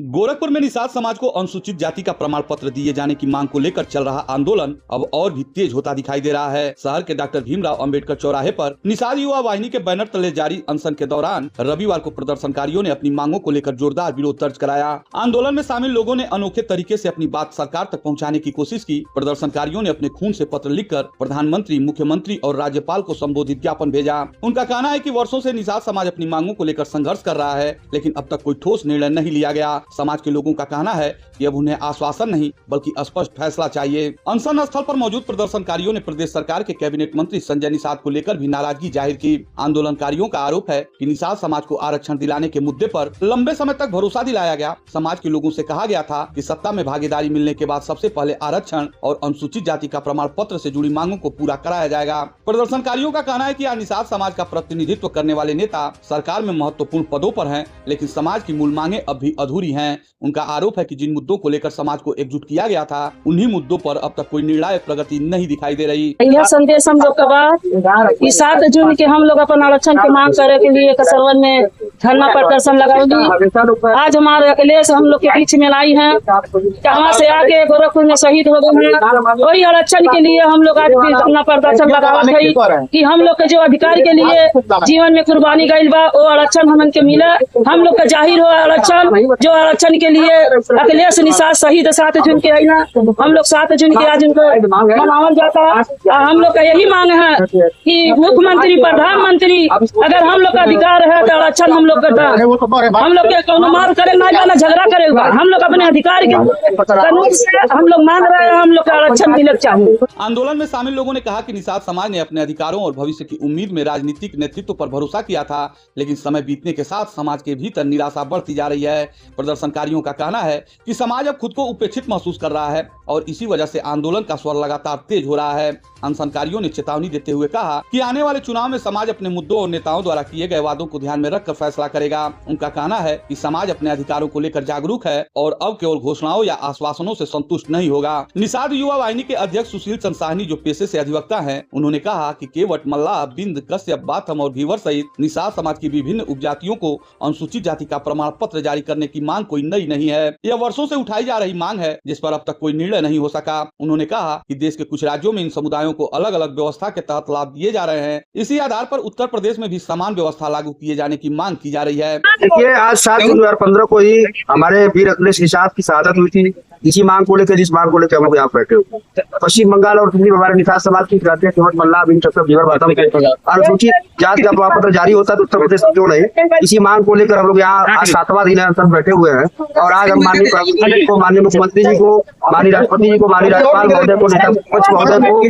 गोरखपुर में निषाद समाज को अनुसूचित जाति का प्रमाण पत्र दिए जाने की मांग को लेकर चल रहा आंदोलन अब और भी तेज होता दिखाई दे रहा है। शहर के डॉक्टर भीमराव अंबेडकर चौराहे पर निषाद युवा वाहिनी के बैनर तले जारी अनशन के दौरान रविवार को प्रदर्शनकारियों ने अपनी मांगों को लेकर जोरदार विरोध दर्ज कराया। आंदोलन में शामिल लोगों ने अनोखे तरीके से अपनी बात सरकार तक पहुँचाने की कोशिश की। प्रदर्शनकारियों ने अपने खून से पत्र लिखकर प्रधानमंत्री, मुख्यमंत्री और राज्यपाल को संबोधित ज्ञापन भेजा। उनका कहना है कि वर्षों से निषाद समाज अपनी मांगों को लेकर संघर्ष कर रहा है, लेकिन अब तक कोई ठोस निर्णय नहीं लिया गया। समाज के लोगों का कहना है कि अब उन्हें आश्वासन नहीं बल्कि स्पष्ट फैसला चाहिए। अनशन स्थल पर मौजूद प्रदर्शनकारियों ने प्रदेश सरकार के कैबिनेट मंत्री संजय निषाद को लेकर भी नाराजगी जाहिर की। आंदोलनकारियों का आरोप है कि निषाद समाज को आरक्षण दिलाने के मुद्दे पर लंबे समय तक भरोसा दिलाया गया। समाज के लोगों से कहा गया था कि सत्ता में भागीदारी मिलने के बाद सबसे पहले आरक्षण और अनुसूचित जाति का प्रमाण पत्र से जुड़ी मांगों को पूरा कराया जाएगा। प्रदर्शनकारियों का कहना है कि निषाद समाज का प्रतिनिधित्व करने वाले नेता सरकार में महत्वपूर्ण पदों पर हैं, लेकिन समाज की मूल मांगे अब भी अधूरी हैं। उनका आरोप है कि जिन मुद्दों को लेकर समाज को एकजुट किया गया था, उन्हीं मुद्दों पर अब तक कोई निर्णायक प्रगति नहीं दिखाई दे रही। यह संदेश हम लोग का 7 जून के हम लोग अपन आरक्षण की मांग करे के लिए कसरवन में धरना प्रदर्शन लगाएंगे। आज हमारे अखिलेश हम लोग के बीच में आई है, वहाँ से आके गोरखपुर में शहीद हो गए हैं। वही आरक्षण के लिए हम लोग आज भी धरना प्रदर्शन लगा है कि हम लोग के जो अधिकार के लिए जीवन में कुर्बानी गई बा, वो आरक्षण हमन के मिले। हम लोग का जाहिर हो आरक्षण, जो आरक्षण के लिए अखिलेश निषाद शहीद 7 जून के है ना, हम लोग 7 जून के आज उनको मनावल जाता है। हम लोग का यही मांग है कि मुख्यमंत्री, प्रधानमंत्री, अगर हम लोग का अधिकार है तो आरक्षण हम लोग का, हम लोग के कौन मार करे ना जाना, झगड़ा करेगा। हम लोग अपने अधिकार के कानून से हम लोग मांग रहे हैं, हम लोग का आरक्षण मिलना चाहिए। आंदोलन में शामिल लोगों ने कहा कि निषाद समाज ने अपने अधिकारों और भविष्य की उम्मीद में राजनीतिक नेतृत्व पर भरोसा किया था, लेकिन समय बीतने के साथ समाज के भीतर निराशा बढ़ती जा रही है। प्रदर्शनकारियों का कहना है कि समाज अब खुद को उपेक्षित महसूस कर रहा है और इसी वजह से आंदोलन का स्वर लगातार तेज हो रहा है। अनशनकारियों ने चेतावनी देते हुए कहा कि आने वाले चुनाव में समाज अपने मुद्दों और नेताओं द्वारा किए गए वादों को ध्यान में रखकर फैसला करेगा। उनका कहना है कि समाज अपने अधिकारों को लेकर जागरूक है और अब केवल घोषणाओं या आश्वासनों से संतुष्ट नहीं होगा। निषाद युवा वाहिनी के अध्यक्ष सुशील चंद्र साहनी, जो पेशे से अधिवक्ता हैं, उन्होंने कहा कि केवट, मल्लाह, बिंद, कश्यप, बाथम और घीवर सहित निषाद समाज की विभिन्न उपजातियों को अनुसूचित जाति का प्रमाण पत्र जारी करने की मांग कोई नई नहीं है। यह वर्षों से उठाई जा रही मांग है, जिस पर अब तक कोई निर्णय नहीं हो सका। उन्होंने कहा कि देश के कुछ राज्यों में इन समुदायों को अलग अलग व्यवस्था के तहत लाभ दिए जा रहे हैं। इसी आधार पर उत्तर प्रदेश में भी समान व्यवस्था लागू किए जाने की मांग की जा रही है। देखिए, आज 7 जून 2015 को ही हमारे वीर अखिलेश निषाद की शहादत हुई थी। इसी मांग को लेकर, जिस मांग को लेकर हम लोग यहाँ बैठे हुए। पश्चिम बंगाल और दिल्ली में हमारे निषाद समाज की जाति है, केवट, मल्लाह, बिन, कश्यप, घीवर, बाथम के अनुसूचित जाति का प्रमाण पत्र जारी होता है तो उत्तर प्रदेश क्यों नहीं। इसी मांग को लेकर हम लोग यहाँ आज 7वां दिन है बैठे हुए हैं और आज हम माननीय प्रधानमंत्री को, माननीय मुख्यमंत्री जी को, माननीय राष्ट्रपति जी को, माननीय राज्यपाल महोदय को, नेता विपक्ष महोदय को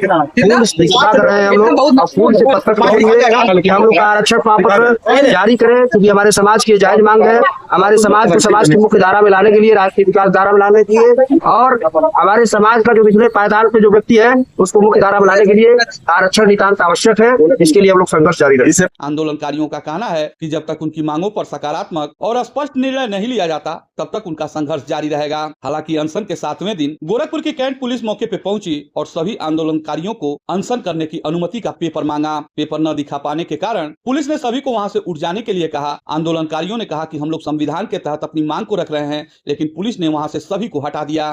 निष्ठा कर रहे हैं हम लोग और फूल से पत्थर कहेंगे कि हम लोग का आरक्षण प्रमाण पत्र जारी करें, क्योंकि हमारे समाज की जायज मांग है। हमारे समाज को समाज की मुख्य धारा में लाने के लिए, राष्ट्रीय विकास धारा में लाने के लिए और हमारे समाज का जो पिछले पायदान पे जो व्यक्ति है उसको मुख्य धारा में लाने के लिए आरक्षण नितांत आवश्यक है। इसके लिए हम लोग संघर्ष जारी रखेंगे। आंदोलनकारियों का कहना है कि जब तक उनकी मांगों पर सकारात्मक और स्पष्ट निर्णय नहीं लिया जाता, तब तक उनका संघर्ष जारी रहेगा। हालांकि अनशन के 7वें दिन गोरखपुर की कैंट पुलिस मौके पे पहुंची और सभी आंदोलनकारियों को अनशन करने की अनुमति का पेपर मांगा। पेपर न दिखा पाने के कारण पुलिस ने सभी को वहां से उठ जाने के लिए कहा। आंदोलनकारियों ने कहा कि हम लोग संविधान के तहत अपनी मांग को रख रहे हैं, लेकिन पुलिस ने वहां से सभी को हटा दिया।